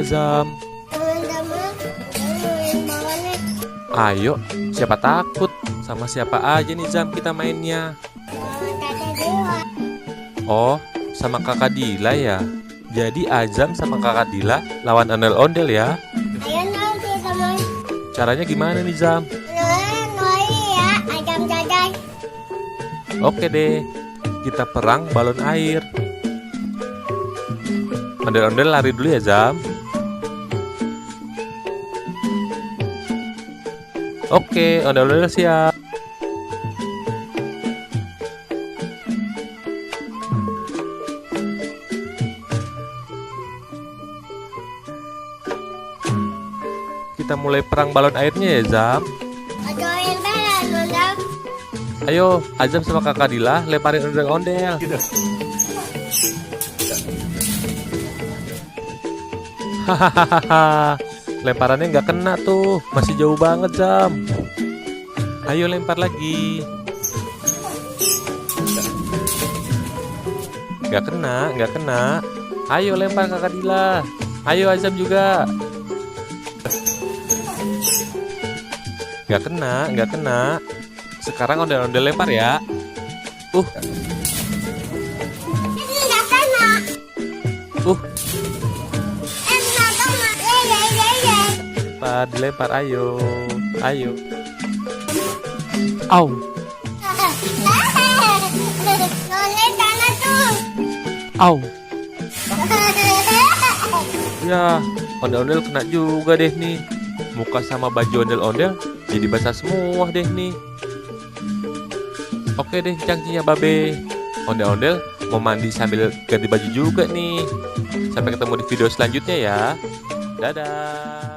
Azam? Teman-teman, main bola nih. Ayo, siapa takut? Sama siapa aja nih Zam kita mainnya? Sama Tata Dewa. Oh, sama kakak Dila ya? Jadi Azam sama kakak Dila lawan ondel-ondel ya? Ayo dong kita main. Caranya gimana nih Zam? Nori ya, Adam Dadai. Oke deh, kita perang balon air. Ondel-ondel lari dulu ya Zam. Oke, ondel-ondel siap. Kita mulai perang balon airnya ya Zam. Ada yang berat, Nondam. Ayo, Azam sama kakak Dila lemparin ondel-ondel. Hahaha, lemparannya nggak kena tuh, masih jauh banget Zam. Ayo lempar lagi. Nggak kena, nggak kena. Ayo lempar kakak Dila. Ayo Azam juga. Nggak kena, nggak kena. Sekarang ondel-ondel lempar ya. Ini nggak kena. Nggak kena. Lempar, dilempar, ayo. Ayo. Au. Noni tanah tuh. Au. Ya, ondel-ondel kena juga deh nih. Muka sama baju ondel-ondel jadi basah semua deh nih. Oke deh, janjinya Babe. Ondel-ondel mau mandi sambil ganti baju juga nih. Sampai ketemu di video selanjutnya ya. Dadah.